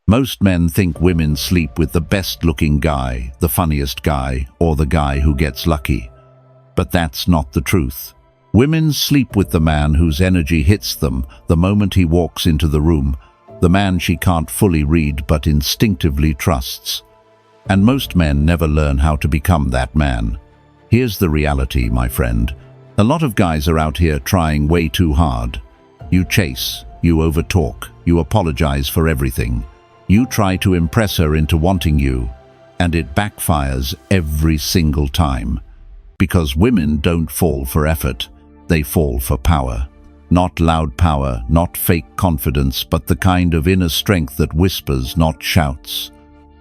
Most men think women sleep with the best-looking guy, the funniest guy, or the guy who gets lucky. But that's not the truth. Women sleep with the man whose energy hits them the moment he walks into the room, the man she can't fully read but instinctively trusts. And most men never learn how to become that man. Here's the reality, my friend. A lot of guys are out here trying way too hard. You chase, you overtalk, you apologize for everything. You try to impress her into wanting you, and it backfires every single time. Because women don't fall for effort, they fall for power. Not loud power, not fake confidence, but the kind of inner strength that whispers, not shouts.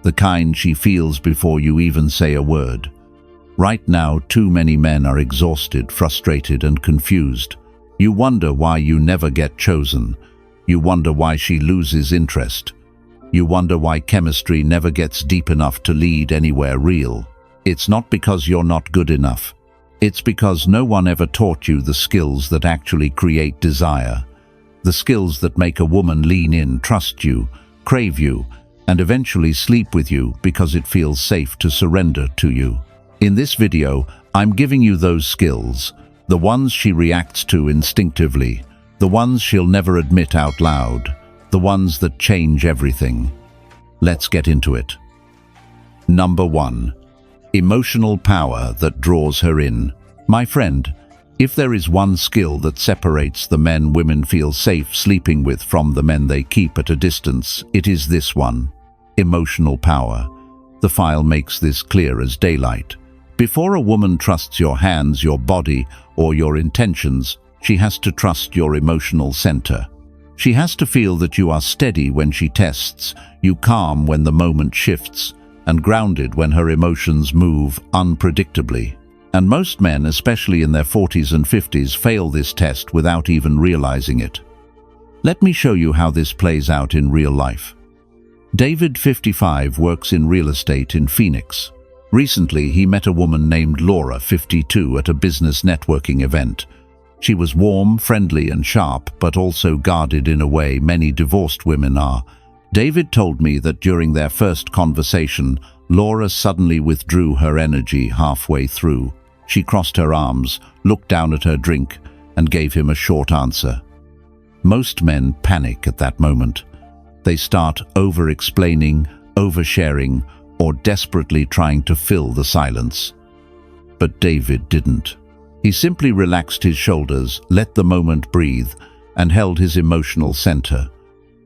The kind she feels before you even say a word. Right now, too many men are exhausted, frustrated, and confused. You wonder why you never get chosen. You wonder why she loses interest. You wonder why chemistry never gets deep enough to lead anywhere real. It's not because you're not good enough. It's because no one ever taught you the skills that actually create desire. The skills that make a woman lean in, trust you, crave you, and eventually sleep with you because it feels safe to surrender to you. In this video, I'm giving you those skills, the ones she reacts to instinctively, the ones she'll never admit out loud, the ones that change everything. Let's get into it. Number 1. Emotional power that draws her in. My friend, if there is one skill that separates the men women feel safe sleeping with from the men they keep at a distance, it is this one: emotional power. The file makes this clear as daylight. Before a woman trusts your hands, your body, or your intentions, she has to trust your emotional center. She has to feel that you are steady when she tests, you calm when the moment shifts, and grounded when her emotions move unpredictably. And most men, especially in their 40s and 50s, fail this test without even realizing it. Let me show you how this plays out in real life. David, 55, works in real estate in Phoenix. Recently, he met a woman named Laura, 52, at a business networking event. She was warm, friendly, and sharp, but also guarded in a way many divorced women are. David told me that during their first conversation, Laura suddenly withdrew her energy halfway through. She crossed her arms, looked down at her drink, and gave him a short answer. Most men panic at that moment. They start over-explaining, oversharing, or desperately trying to fill the silence. But David didn't. He simply relaxed his shoulders, let the moment breathe, and held his emotional center.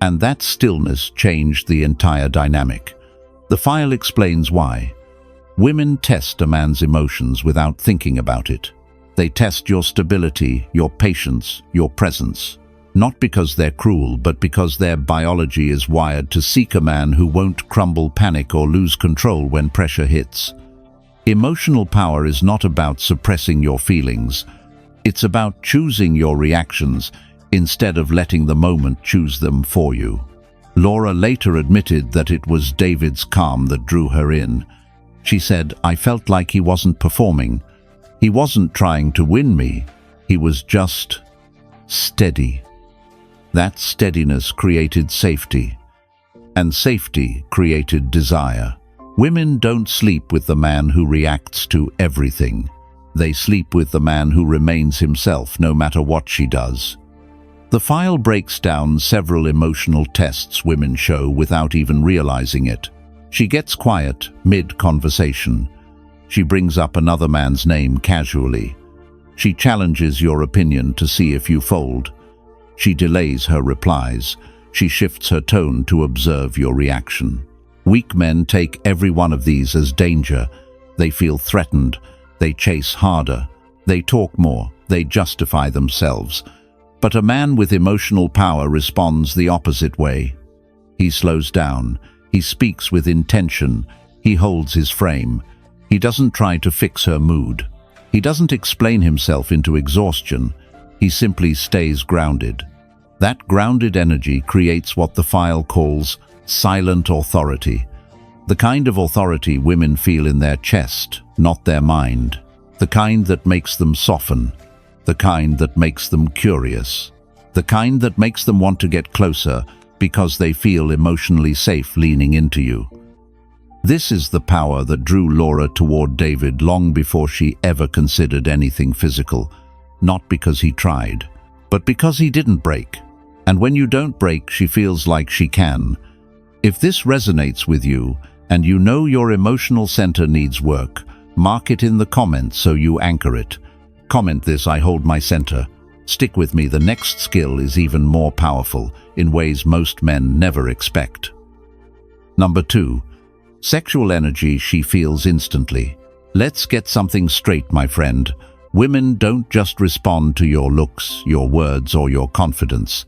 And that stillness changed the entire dynamic. The file explains why. Women test a man's emotions without thinking about it. They test your stability, your patience, your presence. Not because they're cruel, but because their biology is wired to seek a man who won't crumble, panic, or lose control when pressure hits. Emotional power is not about suppressing your feelings. It's about choosing your reactions instead of letting the moment choose them for you. Laura later admitted that it was David's calm that drew her in. She said, "I felt like he wasn't performing. He wasn't trying to win me. He was just steady." That steadiness created safety, and safety created desire. Women don't sleep with the man who reacts to everything. They sleep with the man who remains himself no matter what she does. The file breaks down several emotional tests women show without even realizing it. She gets quiet mid-conversation. She brings up another man's name casually. She challenges your opinion to see if you fold. She delays her replies. She shifts her tone to observe your reaction. Weak men take every one of these as danger. They feel threatened. They chase harder. They talk more. They justify themselves. But a man with emotional power responds the opposite way. He slows down. He speaks with intention. He holds his frame. He doesn't try to fix her mood. He doesn't explain himself into exhaustion. He simply stays grounded. That grounded energy creates what the file calls silent authority. The kind of authority women feel in their chest, not their mind. The kind that makes them soften. The kind that makes them curious. The kind that makes them want to get closer, because they feel emotionally safe leaning into you. This is the power that drew Laura toward David long before she ever considered anything physical, not because he tried, but because he didn't break. And when you don't break, she feels like she can. If this resonates with you, and you know your emotional center needs work, mark it in the comments so you anchor it. Comment this: I hold my center. Stick with me, the next skill is even more powerful, in ways most men never expect. Number 2. Sexual energy she feels instantly. Let's get something straight, my friend. Women don't just respond to your looks, your words, or your confidence.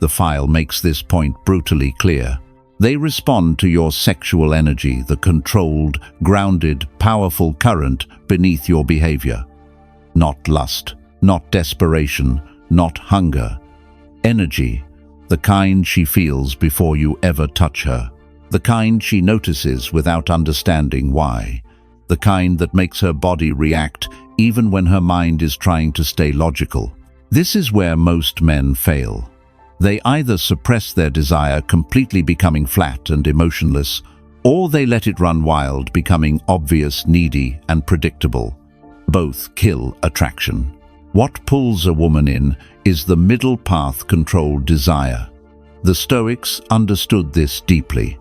The file makes this point brutally clear. They respond to your sexual energy, the controlled, grounded, powerful current beneath your behavior. Not lust, not desperation, not hunger. Energy, the kind she feels before you ever touch her. The kind she notices without understanding why. The kind that makes her body react even when her mind is trying to stay logical. This is where most men fail. They either suppress their desire, completely becoming flat and emotionless, or they let it run wild, becoming obvious, needy, and predictable. Both kill attraction. What pulls a woman in is the middle path, controlled desire. The Stoics understood this deeply.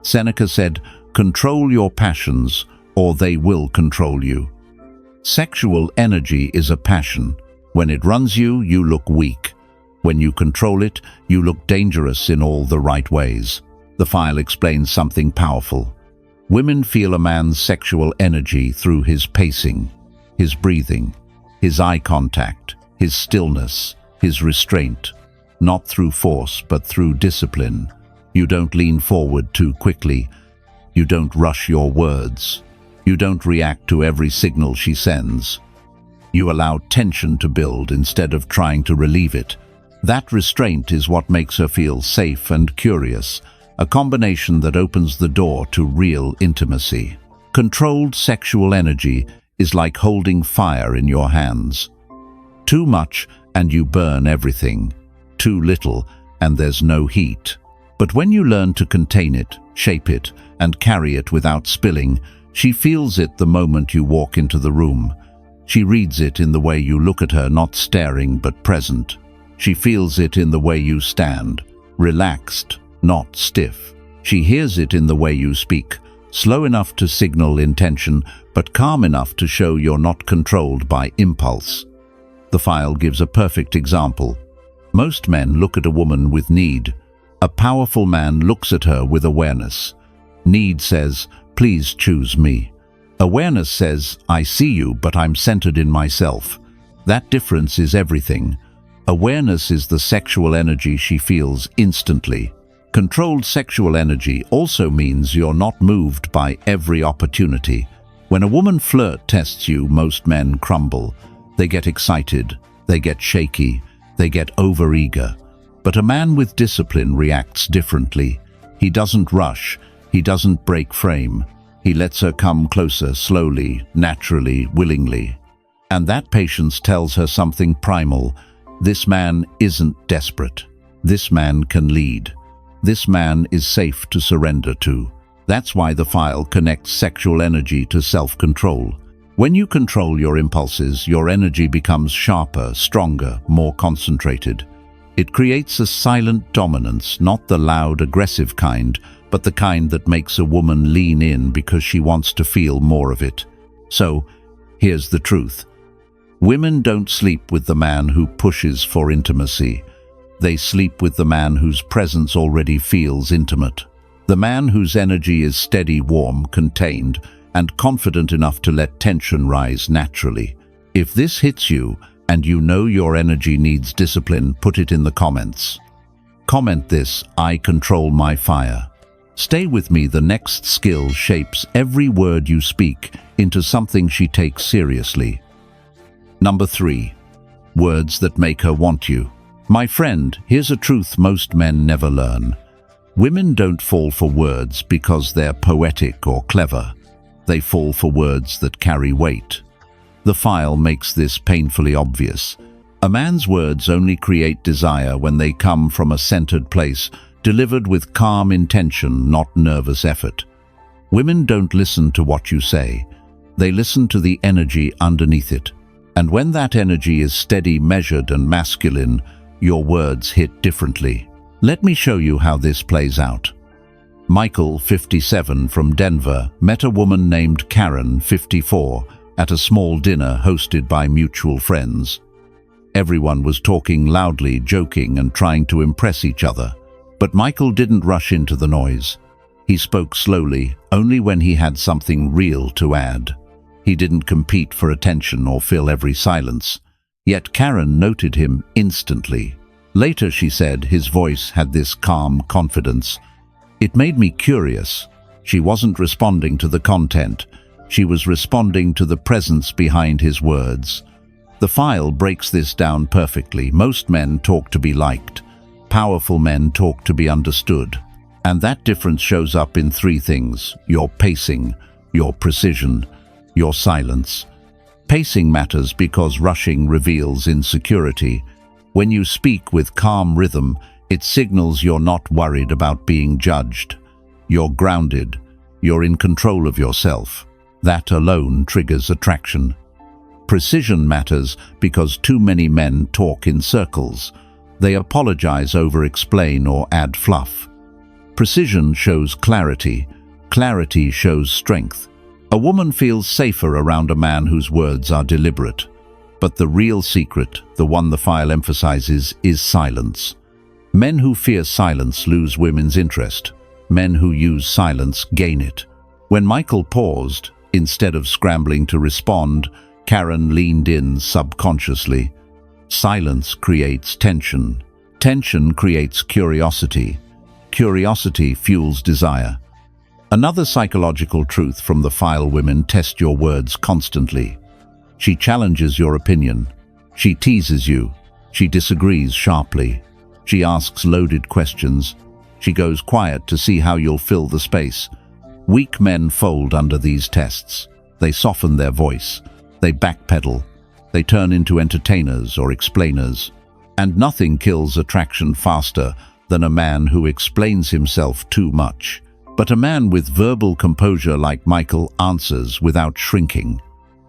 Seneca said, "Control your passions, or they will control you." Sexual energy is a passion. When it runs you, you look weak. When you control it, you look dangerous in all the right ways. The file explains something powerful. Women feel a man's sexual energy through his pacing, his breathing, his eye contact, his stillness, his restraint. Not through force, but through discipline. You don't lean forward too quickly. You don't rush your words. You don't react to every signal she sends. You allow tension to build instead of trying to relieve it. That restraint is what makes her feel safe and curious, a combination that opens the door to real intimacy. Controlled sexual energy is like holding fire in your hands. Too much and you burn everything. Too little and there's no heat. But when you learn to contain it, shape it, and carry it without spilling, she feels it the moment you walk into the room. She reads it in the way you look at her, not staring but present. She feels it in the way you stand, relaxed, not stiff. She hears it in the way you speak, slow enough to signal intention, but calm enough to show you're not controlled by impulse. The file gives a perfect example. Most men look at a woman with need. A powerful man looks at her with awareness. Need says, "Please choose me." Awareness says, "I see you, but I'm centered in myself." That difference is everything. Awareness is the sexual energy she feels instantly. Controlled sexual energy also means you're not moved by every opportunity. When a woman flirt tests you, most men crumble. They get excited, they get shaky, they get overeager. But a man with discipline reacts differently. He doesn't rush, he doesn't break frame. He lets her come closer, slowly, naturally, willingly. And that patience tells her something primal. This man isn't desperate. This man can lead. This man is safe to surrender to. That's why the file connects sexual energy to self-control. When you control your impulses, your energy becomes sharper, stronger, more concentrated. It creates a silent dominance, not the loud, aggressive kind, but the kind that makes a woman lean in because she wants to feel more of it. So, here's the truth. Women don't sleep with the man who pushes for intimacy. They sleep with the man whose presence already feels intimate. The man whose energy is steady, warm, contained, and confident enough to let tension rise naturally. If this hits you, and you know your energy needs discipline, put it in the comments. Comment this: "I control my fire." Stay with me, the next skill shapes every word you speak into something she takes seriously. Number 3. Words that make her want you. My friend, here's a truth most men never learn. Women don't fall for words because they're poetic or clever. They fall for words that carry weight. The file makes this painfully obvious. A man's words only create desire when they come from a centered place, delivered with calm intention, not nervous effort. Women don't listen to what you say. They listen to the energy underneath it. And when that energy is steady, measured, and masculine, your words hit differently. Let me show you how this plays out. Michael, 57, from Denver, met a woman named Karen, 54, at a small dinner hosted by mutual friends. Everyone was talking loudly, joking, and trying to impress each other. But Michael didn't rush into the noise. He spoke slowly, only when he had something real to add. He didn't compete for attention or fill every silence. Yet Karen noted him instantly. Later, she said, his voice had this calm confidence. It made me curious. She wasn't responding to the content. She was responding to the presence behind his words. The file breaks this down perfectly. Most men talk to be liked. Powerful men talk to be understood. And that difference shows up in three things: your pacing, your precision, your silence. Pacing matters because rushing reveals insecurity. When you speak with calm rhythm, it signals you're not worried about being judged. You're grounded. You're in control of yourself. That alone triggers attraction. Precision matters because too many men talk in circles. They apologize, over-explain, or add fluff. Precision shows clarity. Clarity shows strength. A woman feels safer around a man whose words are deliberate. But the real secret, the one the file emphasizes, is silence. Men who fear silence lose women's interest. Men who use silence gain it. When Michael paused, instead of scrambling to respond, Karen leaned in subconsciously. Silence creates tension. Tension creates curiosity. Curiosity fuels desire. Another psychological truth from the file: women test your words constantly. She challenges your opinion. She teases you. She disagrees sharply. She asks loaded questions. She goes quiet to see how you'll fill the space. Weak men fold under these tests. They soften their voice. They backpedal. They turn into entertainers or explainers. And nothing kills attraction faster than a man who explains himself too much. But a man with verbal composure like Michael answers without shrinking.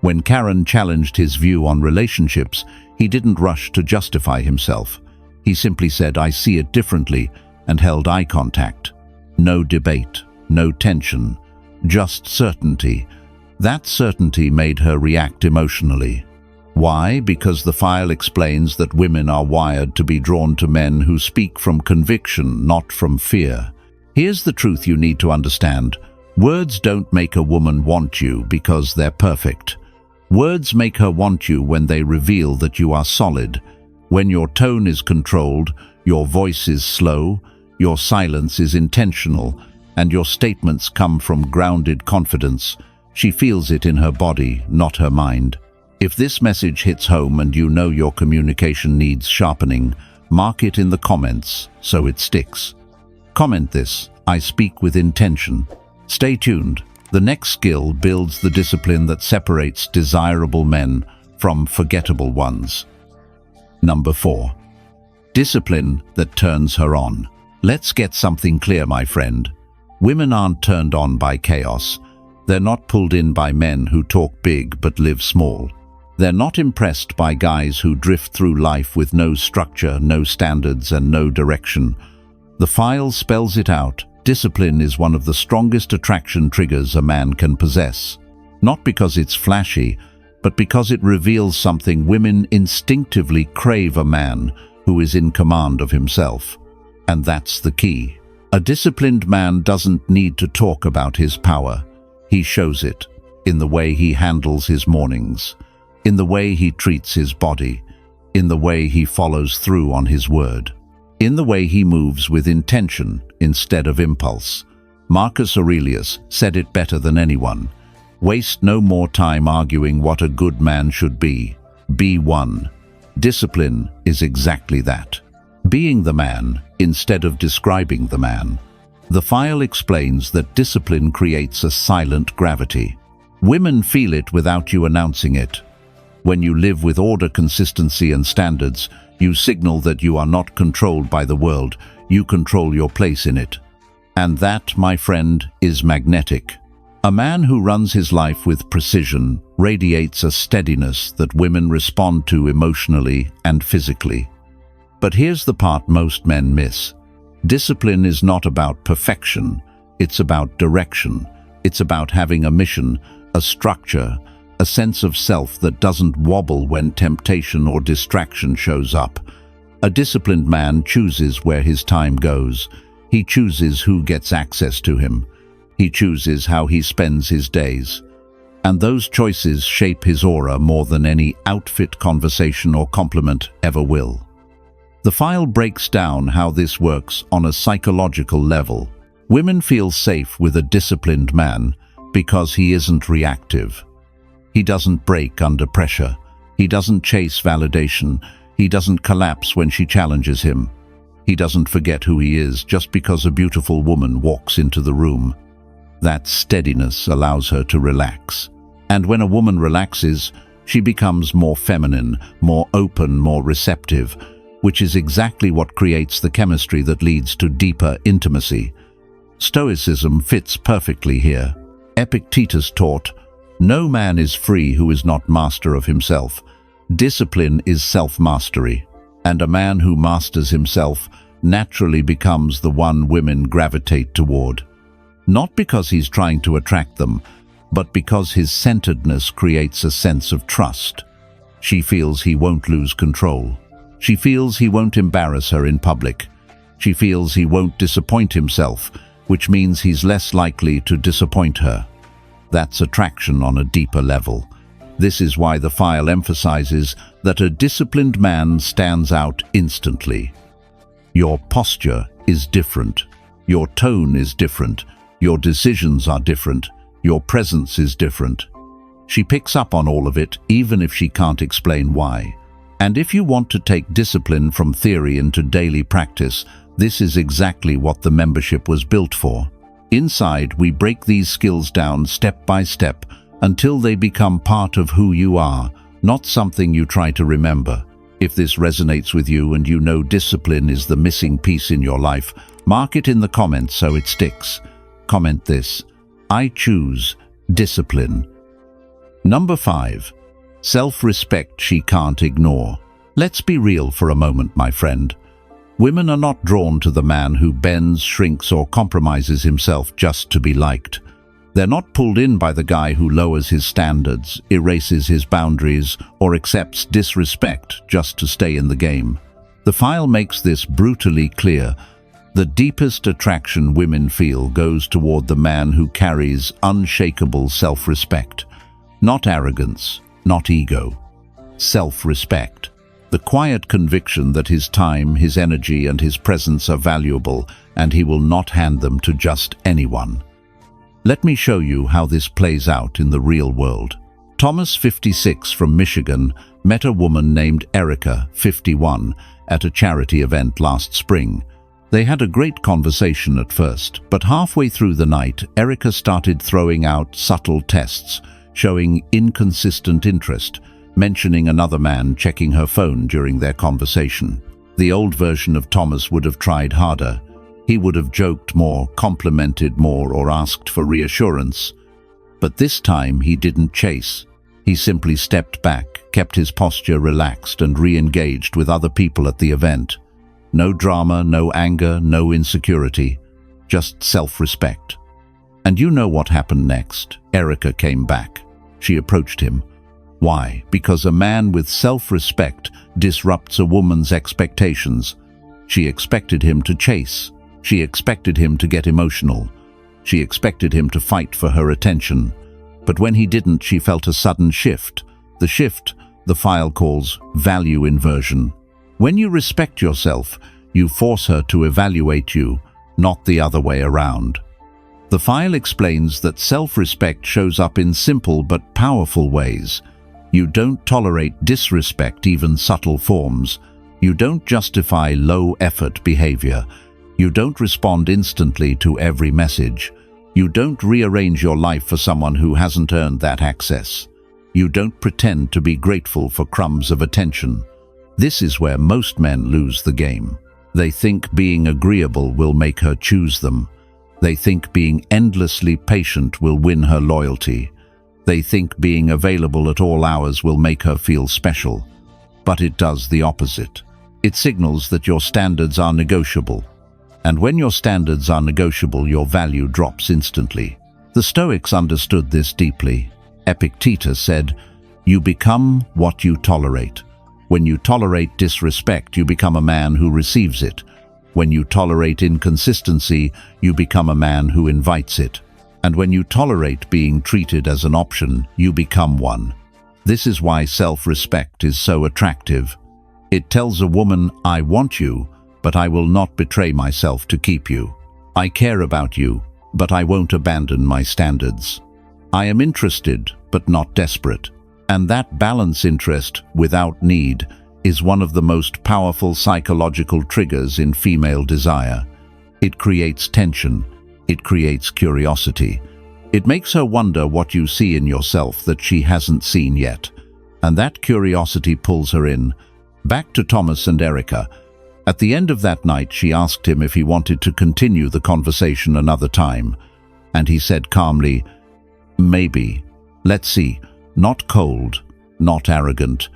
When Karen challenged his view on relationships, he didn't rush to justify himself. He simply said, "I see it differently," and held eye contact. No debate, no tension, just certainty. That certainty made her react emotionally. Why? Because the file explains that women are wired to be drawn to men who speak from conviction, not from fear. Here's the truth you need to understand. Words don't make a woman want you because they're perfect. Words make her want you when they reveal that you are solid. When your tone is controlled, your voice is slow, your silence is intentional, and your statements come from grounded confidence. She feels it in her body, not her mind. If this message hits home and you know your communication needs sharpening, mark it in the comments so it sticks. Comment this: "I speak with intention." Stay tuned. The next skill builds the discipline that separates desirable men from forgettable ones. Number 4. Discipline that turns her on. Let's get something clear, my friend. Women aren't turned on by chaos. They're not pulled in by men who talk big but live small. They're not impressed by guys who drift through life with no structure, no standards, and no direction. The file spells it out. Discipline is one of the strongest attraction triggers a man can possess. Not because it's flashy, but because it reveals something women instinctively crave: a man who is in command of himself. And that's the key. A disciplined man doesn't need to talk about his power. He shows it in the way he handles his mornings, in the way he treats his body, in the way he follows through on his word, in the way he moves with intention instead of impulse. Marcus Aurelius said it better than anyone: "Waste no more time arguing what a good man should be. Be one." Discipline is exactly that. Being the man instead of describing the man. The file explains that discipline creates a silent gravity. Women feel it without you announcing it. When you live with order, consistency, and standards, you signal that you are not controlled by the world. you control your place in it. And that, my friend, is magnetic. A man who runs his life with precision radiates a steadiness that women respond to emotionally and physically. But here's the part most men miss. Discipline is not about perfection, it's about direction. It's about having a mission, a structure, a sense of self that doesn't wobble when temptation or distraction shows up. A disciplined man chooses where his time goes. He chooses who gets access to him. He chooses how he spends his days. And those choices shape his aura more than any outfit, conversation, or compliment ever will. The file breaks down how this works on a psychological level. Women feel safe with a disciplined man because he isn't reactive. He doesn't break under pressure. He doesn't chase validation. He doesn't collapse when she challenges him. He doesn't forget who he is just because a beautiful woman walks into the room. That steadiness allows her to relax. And when a woman relaxes, she becomes more feminine, more open, more receptive, which is exactly what creates the chemistry that leads to deeper intimacy. Stoicism fits perfectly here. Epictetus taught, "No man is free who is not master of himself." Discipline is self-mastery, and a man who masters himself naturally becomes the one women gravitate toward. Not because he's trying to attract them, but because his centeredness creates a sense of trust. She feels he won't lose control. She feels he won't embarrass her in public. She feels he won't disappoint himself, which means he's less likely to disappoint her. That's attraction on a deeper level. This is why the file emphasizes that a disciplined man stands out instantly. Your posture is different. Your tone is different. Your decisions are different. Your presence is different. She picks up on all of it, even if she can't explain why. And if you want to take discipline from theory into daily practice, this is exactly what the membership was built for. Inside, we break these skills down step by step until they become part of who you are, not something you try to remember. If this resonates with you and you know discipline is the missing piece in your life, mark it in the comments so it sticks. Comment this: I choose discipline. Number 5. Self-respect she can't ignore. Let's be real for a moment, my friend. Women are not drawn to the man who bends, shrinks, or compromises himself just to be liked. They're not pulled in by the guy who lowers his standards, erases his boundaries, or accepts disrespect just to stay in the game. The file makes this brutally clear. The deepest attraction women feel goes toward the man who carries unshakable self-respect. Not arrogance, not ego. Self-respect. The quiet conviction that his time, his energy, and his presence are valuable, and he will not hand them to just anyone. Let me show you how this plays out in the real world. Thomas, 56, from Michigan, met a woman named Erica, 51, at a charity event last spring. They had a great conversation at first, but halfway through the night, Erica started throwing out subtle tests, showing inconsistent interest, mentioning another man checking her phone during their conversation. The old version of Thomas would have tried harder. He would have joked more, complimented more, or asked for reassurance. But this time he didn't chase. He simply stepped back, kept his posture relaxed, and re-engaged with other people at the event. No drama, no anger, no insecurity, just self-respect. And you know what happened next. Erica came back. She approached him. Why? Because a man with self-respect disrupts a woman's expectations. She expected him to chase. She expected him to get emotional. She expected him to fight for her attention. But when he didn't, she felt a sudden shift. The shift, the file calls value inversion. When you respect yourself, you force her to evaluate you, not the other way around. The file explains that self-respect shows up in simple but powerful ways. You don't tolerate disrespect, even subtle forms. You don't justify low-effort behavior. You don't respond instantly to every message. You don't rearrange your life for someone who hasn't earned that access. You don't pretend to be grateful for crumbs of attention. This is where most men lose the game. They think being agreeable will make her choose them. They think being endlessly patient will win her loyalty. They think being available at all hours will make her feel special. But it does the opposite. It signals that your standards are negotiable. And when your standards are negotiable, your value drops instantly. The Stoics understood this deeply. Epictetus said, "You become what you tolerate. When you tolerate disrespect, you become a man who receives it. When you tolerate inconsistency, you become a man who invites it. And when you tolerate being treated as an option, you become one." This is why self-respect is so attractive. It tells a woman, "I want you, but I will not betray myself to keep you. I care about you, but I won't abandon my standards. I am interested, but not desperate." And that balance, interest without need, is one of the most powerful psychological triggers in female desire. It creates tension. It creates curiosity. It makes her wonder what you see in yourself that she hasn't seen yet. And that curiosity pulls her in. Back to Thomas and Erica. At the end of that night, she asked him if he wanted to continue the conversation another time. And he said calmly, "Maybe. Let's see. Not cold, not arrogant.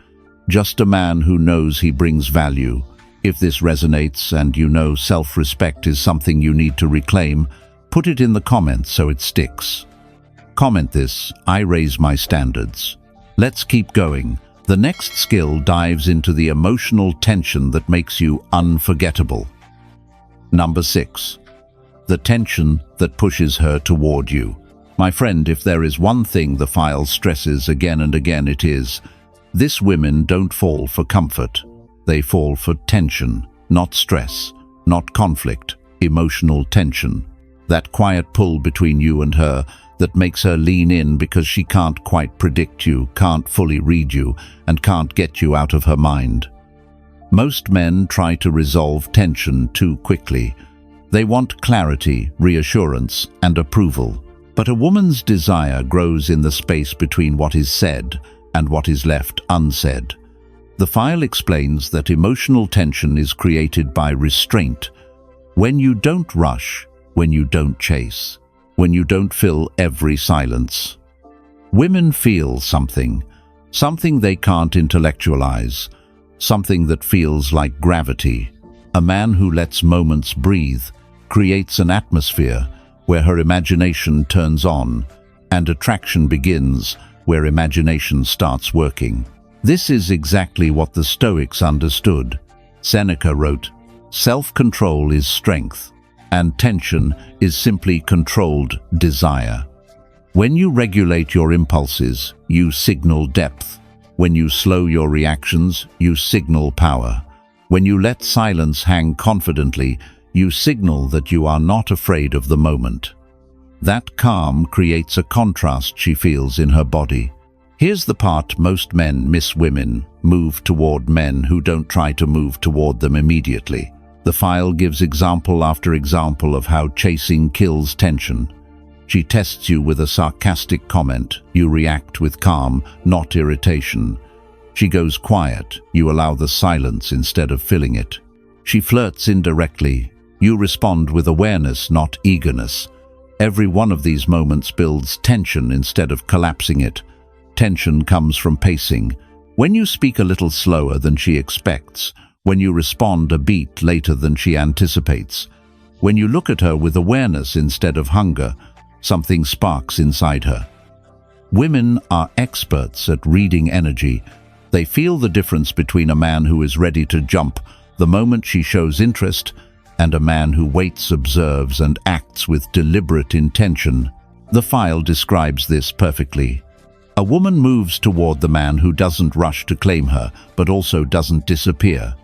Just a man who knows he brings value. If this resonates and you know self-respect is something you need to reclaim, put it in the comments so it sticks. Comment this, "I raise my standards." Let's keep going. The next skill dives into the emotional tension that makes you unforgettable. Number 6. The tension that pushes her toward you. My friend, if there is one thing the file stresses again and again, it is, this: women don't fall for comfort. They fall for tension, not stress, not conflict, emotional tension. That quiet pull between you and her that makes her lean in because she can't quite predict you, can't fully read you, and can't get you out of her mind. Most men try to resolve tension too quickly. They want clarity, reassurance, and approval. But a woman's desire grows in the space between what is said and what is left unsaid. The file explains that emotional tension is created by restraint. When you don't rush, when you don't chase, when you don't fill every silence. Women feel something they can't intellectualize, something that feels like gravity. A man who lets moments breathe creates an atmosphere where her imagination turns on, and attraction begins where imagination starts working. This is exactly what the Stoics understood. Seneca wrote, "Self-control is strength, and tension is simply controlled desire." When you regulate your impulses, you signal depth. When you slow your reactions, you signal power. When you let silence hang confidently, you signal that you are not afraid of the moment. That calm creates a contrast she feels in her body. Here's the part most men miss: women move toward men who don't try to move toward them immediately. The file gives example after example of how chasing kills tension. She tests you with a sarcastic comment. You react with calm, not irritation. She goes quiet. You allow the silence instead of filling it. She flirts indirectly. You respond with awareness, not eagerness. Every one of these moments builds tension instead of collapsing it. Tension comes from pacing. When you speak a little slower than she expects, when you respond a beat later than she anticipates, when you look at her with awareness instead of hunger, something sparks inside her. Women are experts at reading energy. They feel the difference between a man who is ready to jump the moment she shows interest and a man who waits, observes, and acts with deliberate intention. The file describes this perfectly. A woman moves toward the man who doesn't rush to claim her, but also doesn't disappear.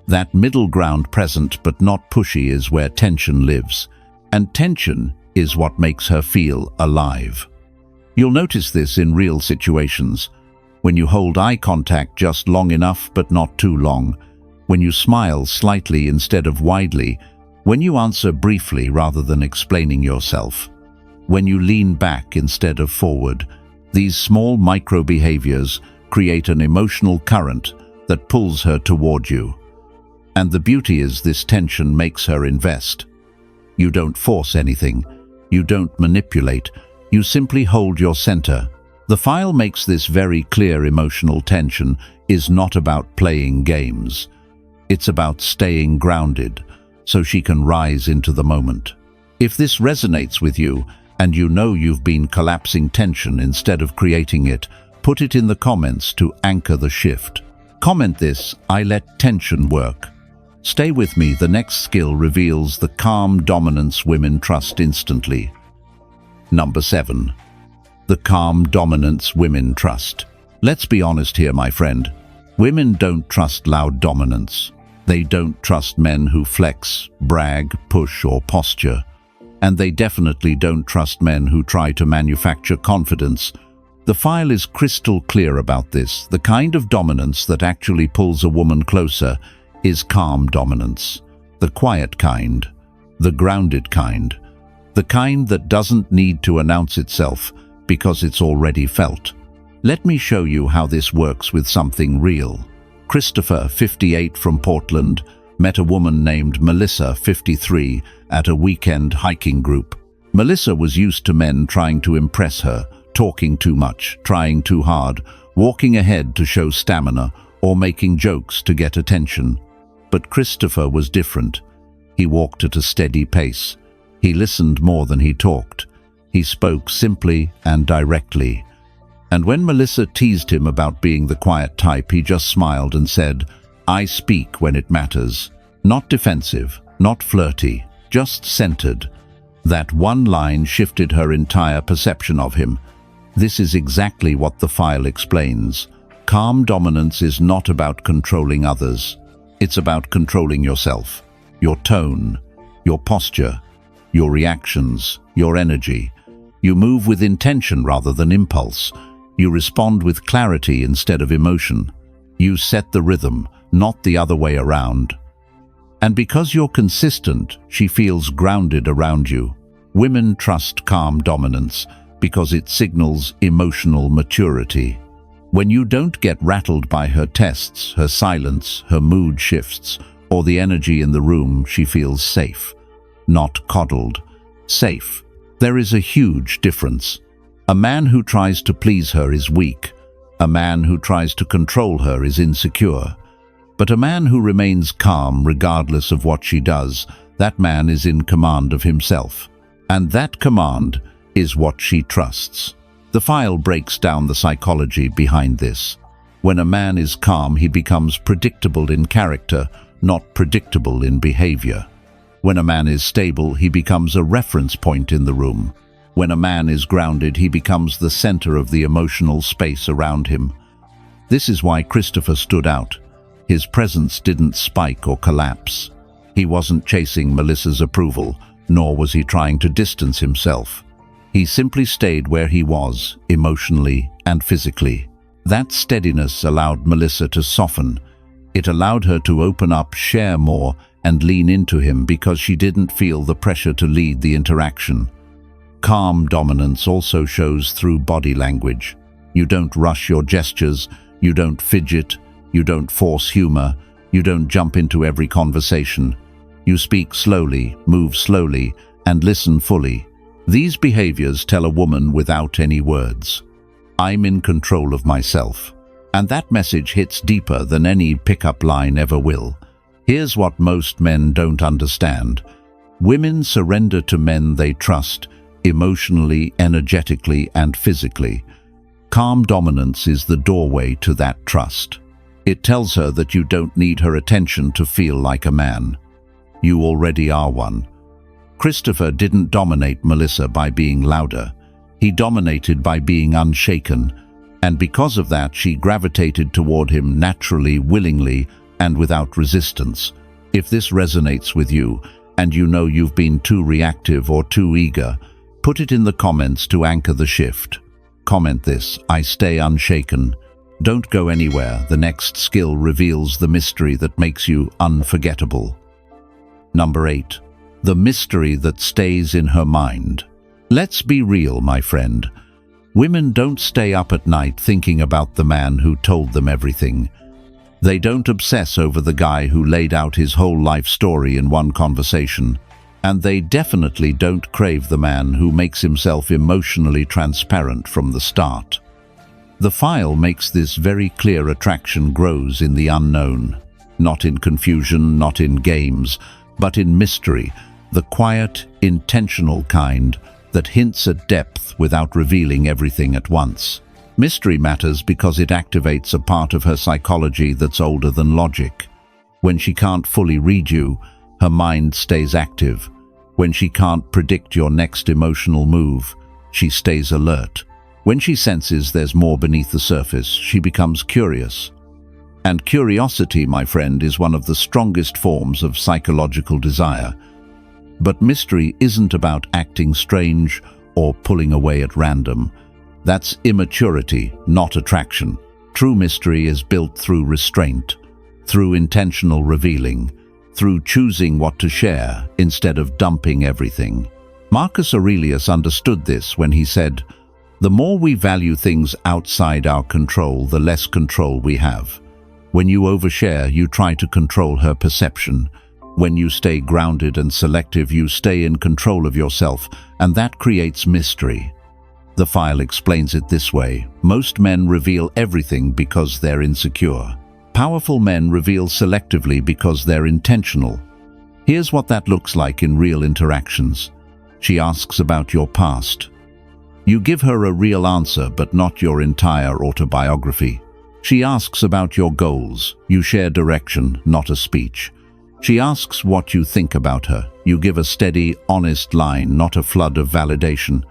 That middle ground, present but not pushy, is where tension lives. And tension is what makes her feel alive. You'll notice this in real situations. When you hold eye contact just long enough but not too long. When you smile slightly instead of widely. When you answer briefly rather than explaining yourself. When you lean back instead of forward. These small micro-behaviors create an emotional current that pulls her toward you. And the beauty is this tension makes her invest. You don't force anything. You don't manipulate. You simply hold your center. The file makes this very clear. Emotional tension is not about playing games. It's about staying grounded so she can rise into the moment. If this resonates with you and you know you've been collapsing tension instead of creating it, put it in the comments to anchor the shift. Comment this: I let tension work. Stay with me. The next skill reveals the calm dominance women trust instantly. Number 7. The calm dominance women trust. Let's be honest here, my friend. Women don't trust loud dominance. They don't trust men who flex, brag, push, or posture. And they definitely don't trust men who try to manufacture confidence. The file is crystal clear about this. The kind of dominance that actually pulls a woman closer is calm dominance. The quiet kind, the grounded kind, the kind that doesn't need to announce itself because it's already felt. Let me show you how this works with something real. Christopher, 58, from Portland, met a woman named Melissa, 53, at a weekend hiking group. Melissa was used to men trying to impress her, talking too much, trying too hard, walking ahead to show stamina, or making jokes to get attention. But Christopher was different. He walked at a steady pace. He listened more than he talked. He spoke simply and directly. And when Melissa teased him about being the quiet type, he just smiled and said, "I speak when it matters." Not defensive, not flirty, just centered. That one line shifted her entire perception of him. This is exactly what the file explains. Calm dominance is not about controlling others. It's about controlling yourself, your tone, your posture, your reactions, your energy. You move with intention rather than impulse. You respond with clarity instead of emotion. You set the rhythm, not the other way around. And because you're consistent, she feels grounded around you. Women trust calm dominance because it signals emotional maturity. When you don't get rattled by her tests, her silence, her mood shifts, or the energy in the room, she feels safe. Not coddled. Safe. There is a huge difference. A man who tries to please her is weak. A man who tries to control her is insecure. But a man who remains calm regardless of what she does, that man is in command of himself. And that command is what she trusts. The file breaks down the psychology behind this. When a man is calm, he becomes predictable in character, not predictable in behavior. When a man is stable, he becomes a reference point in the room. When a man is grounded, he becomes the center of the emotional space around him. This is why Christopher stood out. His presence didn't spike or collapse. He wasn't chasing Melissa's approval, nor was he trying to distance himself. He simply stayed where he was, emotionally and physically. That steadiness allowed Melissa to soften. It allowed her to open up, share more, and lean into him because she didn't feel the pressure to lead the interaction. Calm dominance also shows through body language. You don't rush your gestures, you don't fidget, you don't force humor, you don't jump into every conversation. You speak slowly, move slowly, and listen fully. These behaviors tell a woman without any words, "I'm in control of myself." And that message hits deeper than any pickup line ever will. Here's what most men don't understand. Women surrender to men they trust, emotionally, energetically, and physically. Calm dominance is the doorway to that trust. It tells her that you don't need her attention to feel like a man. You already are one. Christopher didn't dominate Melissa by being louder. He dominated by being unshaken, and because of that, she gravitated toward him naturally, willingly, and without resistance. If this resonates with you, and you know you've been too reactive or too eager, put it in the comments to anchor the shift. Comment this: "I stay unshaken." Don't go anywhere. The next skill reveals the mystery that makes you unforgettable. Number 8. The mystery that stays in her mind. Let's be real, my friend. Women don't stay up at night thinking about the man who told them everything. They don't obsess over the guy who laid out his whole life story in one conversation, and they definitely don't crave the man who makes himself emotionally transparent from the start. The file makes this very clear: attraction grows in the unknown, not in confusion, not in games, but in mystery, the quiet, intentional kind that hints at depth without revealing everything at once. Mystery matters because it activates a part of her psychology that's older than logic. When she can't fully read you, her mind stays active. When she can't predict your next emotional move, she stays alert. When she senses there's more beneath the surface, she becomes curious. And curiosity, my friend, is one of the strongest forms of psychological desire. But mystery isn't about acting strange or pulling away at random. That's immaturity, not attraction. True mystery is built through restraint, through intentional revealing, through choosing what to share instead of dumping everything. Marcus Aurelius understood this when he said, "The more we value things outside our control, the less control we have. When you overshare, you try to control her perception. When you stay grounded and selective, you stay in control of yourself, and that creates mystery." The file explains it this way: most men reveal everything because they're insecure. Powerful men reveal selectively because they're intentional. Here's what that looks like in real interactions. She asks about your past. You give her a real answer, but not your entire autobiography. She asks about your goals. You share direction, not a speech. She asks what you think about her. You give a steady, honest line, not a flood of validation.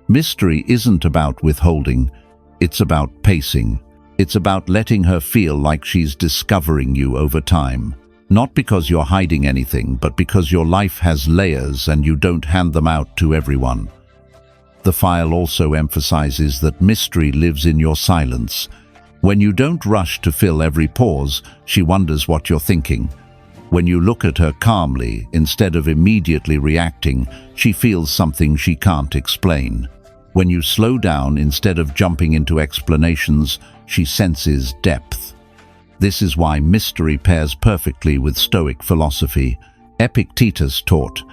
Mystery isn't about withholding, it's about pacing. It's about letting her feel like she's discovering you over time. Not because you're hiding anything, but because your life has layers and you don't hand them out to everyone. The file also emphasizes that mystery lives in your silence. When you don't rush to fill every pause, she wonders what you're thinking. When you look at her calmly, instead of immediately reacting, she feels something she can't explain. When you slow down, instead of jumping into explanations, she senses depth. This is why mystery pairs perfectly with Stoic philosophy. Epictetus taught,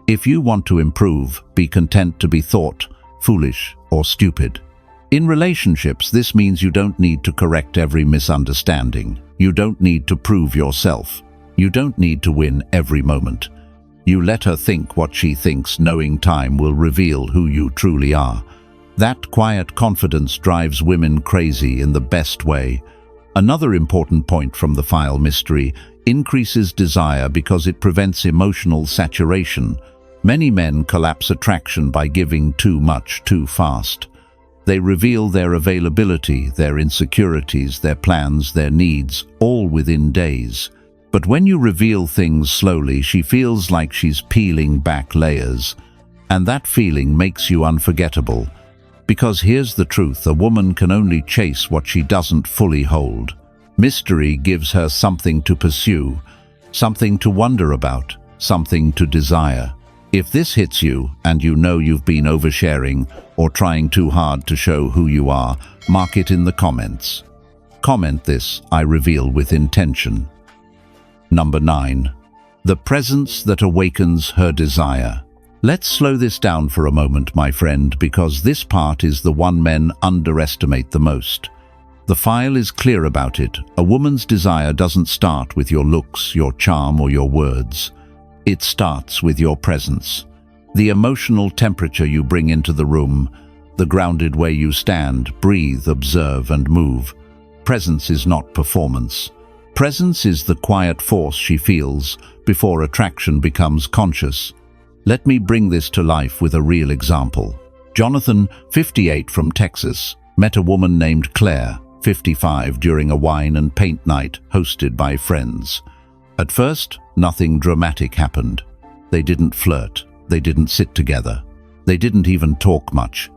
"If you want to improve, be content to be thought, foolish, or stupid." In relationships, this means you don't need to correct every misunderstanding. You don't need to prove yourself. You don't need to win every moment. You let her think what she thinks, knowing time will reveal who you truly are. That quiet confidence drives women crazy in the best way. Another important point from the file: mystery increases desire because it prevents emotional saturation. Many men collapse attraction by giving too much too fast. They reveal their availability, their insecurities, their plans, their needs, all within days. But when you reveal things slowly, she feels like she's peeling back layers. And that feeling makes you unforgettable. Because here's the truth: a woman can only chase what she doesn't fully hold. Mystery gives her something to pursue, something to wonder about, something to desire. If this hits you, and you know you've been oversharing or trying too hard to show who you are, mark it in the comments. Comment this: I reveal with intention. Number 9. The presence that awakens her desire. Let's slow this down for a moment, my friend, because this part is the one men underestimate the most. The file is clear about it. A woman's desire doesn't start with your looks, your charm, or your words. It starts with your presence. The emotional temperature you bring into the room, the grounded way you stand, breathe, observe, and move. Presence is not performance. Presence is the quiet force she feels before attraction becomes conscious. Let me bring this to life with a real example. Jonathan, 58, from Texas, met a woman named Claire, 55, during a wine and paint night hosted by friends. At first, nothing dramatic happened. They didn't flirt. They didn't sit together. They didn't even talk much.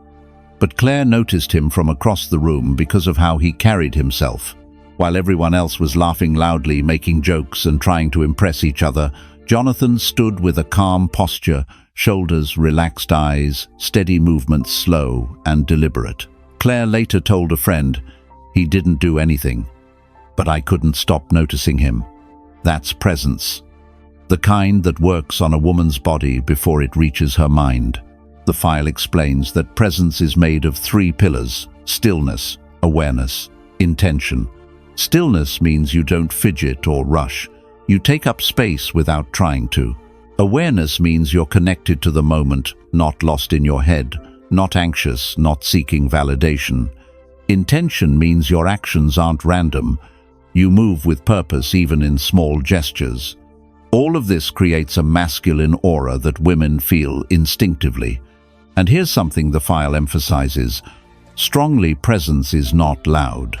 But Claire noticed him from across the room because of how he carried himself. While everyone else was laughing loudly, making jokes, and trying to impress each other, Jonathan stood with a calm posture, shoulders relaxed, eyes, steady movements, slow and deliberate. Claire later told a friend, "He didn't do anything. but I couldn't stop noticing him. That's presence. The kind that works on a woman's body before it reaches her mind. The file explains that presence is made of 3 pillars: stillness, awareness, intention. Stillness means you don't fidget or rush. You take up space without trying to. Awareness means you're connected to the moment, not lost in your head, not anxious, not seeking validation. Intention means your actions aren't random. You move with purpose even in small gestures. All of this creates a masculine aura that women feel instinctively. And here's something the file emphasizes. Strongly, presence is not loud.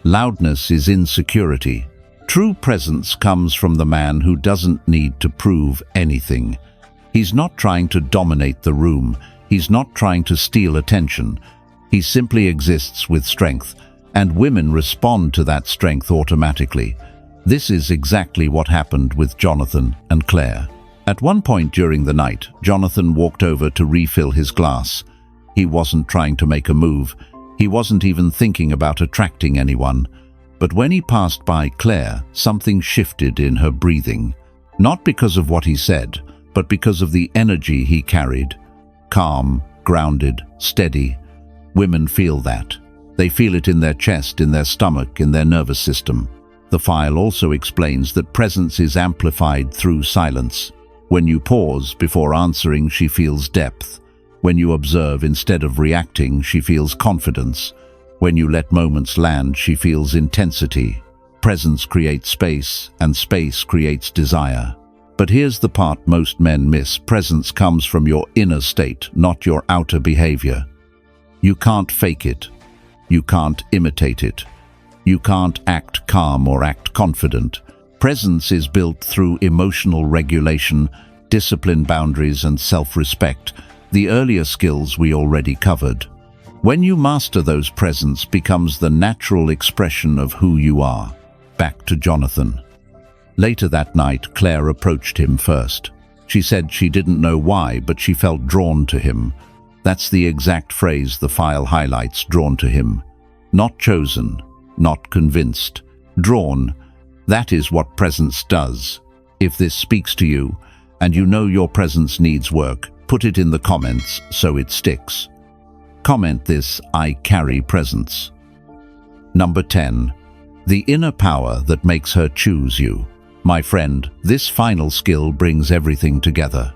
Loudness is insecurity. True presence comes from the man who doesn't need to prove anything. He's not trying to dominate the room. He's not trying to steal attention. He simply exists with strength, and women respond to that strength automatically. This is exactly what happened with Jonathan and Claire. At one point during the night, Jonathan walked over to refill his glass. He wasn't trying to make a move. He wasn't even thinking about attracting anyone. But when he passed by Claire, something shifted in her breathing. Not because of what he said, but because of the energy he carried. Calm, grounded, steady. Women feel that. They feel it in their chest, in their stomach, in their nervous system. The file also explains that presence is amplified through silence. When you pause before answering, she feels depth. When you observe instead of reacting, she feels confidence. When you let moments land, she feels intensity. Presence creates space, and space creates desire. But here's the part most men miss. Presence comes from your inner state, not your outer behavior. You can't fake it. You can't imitate it. You can't act calm or act confident. Presence is built through emotional regulation, discipline, boundaries, and self-respect, the earlier skills we already covered. When you master those, presence becomes the natural expression of who you are. Back to Jonathan. Later that night, Claire approached him first. She said she didn't know why, but she felt drawn to him. That's the exact phrase the file highlights, drawn to him. Not chosen, not convinced. Drawn. That is what presence does. If this speaks to you, and you know your presence needs work, put it in the comments so it sticks. Comment this: I carry presence. Number 10. The inner power that makes her choose you. My friend, this final skill brings everything together.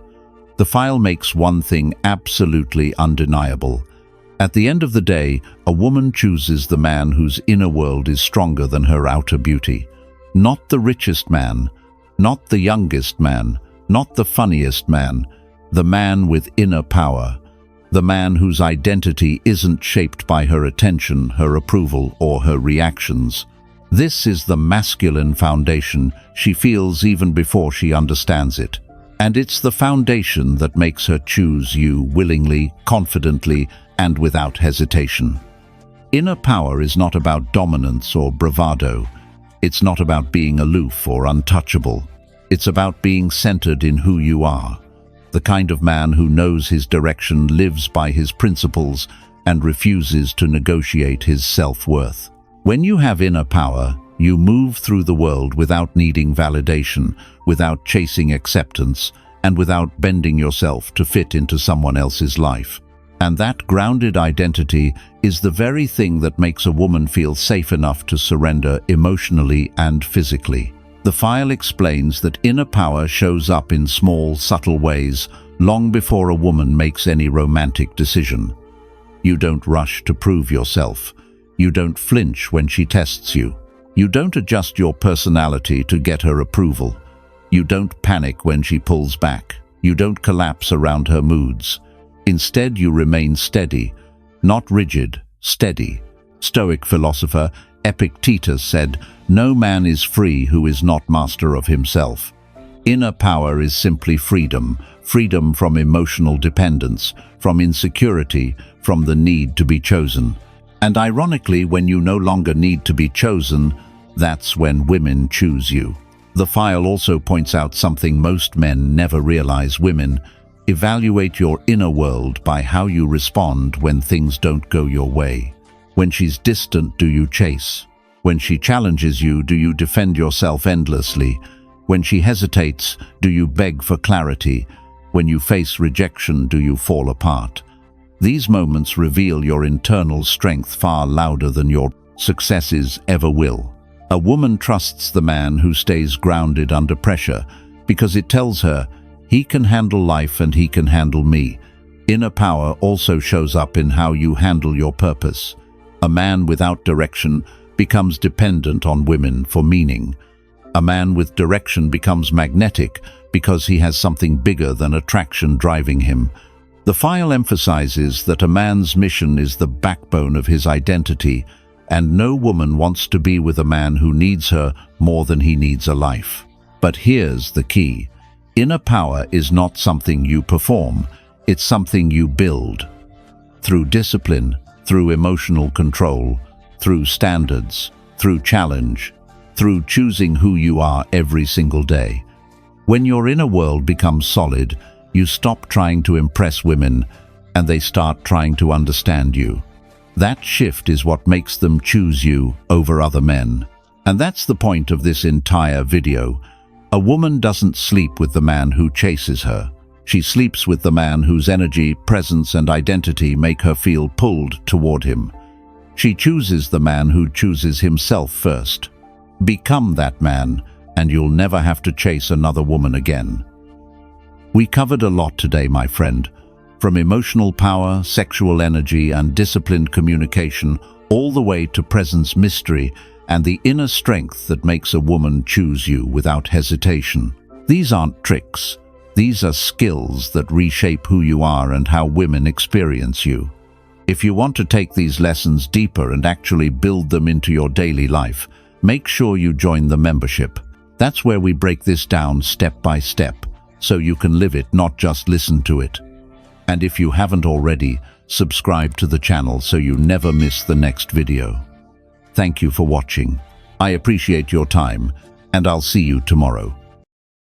The file makes one thing absolutely undeniable. At the end of the day, a woman chooses the man whose inner world is stronger than her outer beauty. Not the richest man, not the youngest man, not the funniest man, the man with inner power. The man whose identity isn't shaped by her attention, her approval, or her reactions. This is the masculine foundation she feels even before she understands it. And it's the foundation that makes her choose you willingly, confidently, and without hesitation. Inner power is not about dominance or bravado. It's not about being aloof or untouchable. It's about being centered in who you are. The kind of man who knows his direction, lives by his principles, and refuses to negotiate his self-worth. When you have inner power, you move through the world without needing validation, without chasing acceptance, and without bending yourself to fit into someone else's life. And that grounded identity is the very thing that makes a woman feel safe enough to surrender emotionally and physically. The file explains that inner power shows up in small, subtle ways long before a woman makes any romantic decision. You don't rush to prove yourself. You don't flinch when she tests you. You don't adjust your personality to get her approval. You don't panic when she pulls back. You don't collapse around her moods. Instead, you remain steady, not rigid, steady. Stoic philosopher Epictetus said, "No man is free who is not master of himself." Inner power is simply freedom, freedom from emotional dependence, from insecurity, from the need to be chosen. And ironically, when you no longer need to be chosen, that's when women choose you. The file also points out something most men never realize. Women, evaluate your inner world by how you respond when things don't go your way. When she's distant, do you chase? When she challenges you, do you defend yourself endlessly? When she hesitates, do you beg for clarity? When you face rejection, do you fall apart? These moments reveal your internal strength far louder than your successes ever will. A woman trusts the man who stays grounded under pressure because it tells her, he can handle life and he can handle me. Inner power also shows up in how you handle your purpose. A man without direction becomes dependent on women for meaning. A man with direction becomes magnetic because he has something bigger than attraction driving him. The file emphasizes that a man's mission is the backbone of his identity, and no woman wants to be with a man who needs her more than he needs a life. But here's the key. Inner power is not something you perform, it's something you build. Through discipline, through emotional control, through standards, through challenge, through choosing who you are every single day. When your inner world becomes solid, you stop trying to impress women and they start trying to understand you. That shift is what makes them choose you over other men. And that's the point of this entire video. A woman doesn't sleep with the man who chases her. She sleeps with the man whose energy, presence, and identity make her feel pulled toward him. She chooses the man who chooses himself first. Become that man, and you'll never have to chase another woman again. We covered a lot today, my friend. From emotional power, sexual energy, and disciplined communication, all the way to presence mystery and the inner strength that makes a woman choose you without hesitation. These aren't tricks. These are skills that reshape who you are and how women experience you. If you want to take these lessons deeper and actually build them into your daily life, make sure you join the membership. That's where we break this down step by step, so you can live it, not just listen to it. And if you haven't already, subscribe to the channel so you never miss the next video. Thank you for watching. I appreciate your time, and I'll see you tomorrow.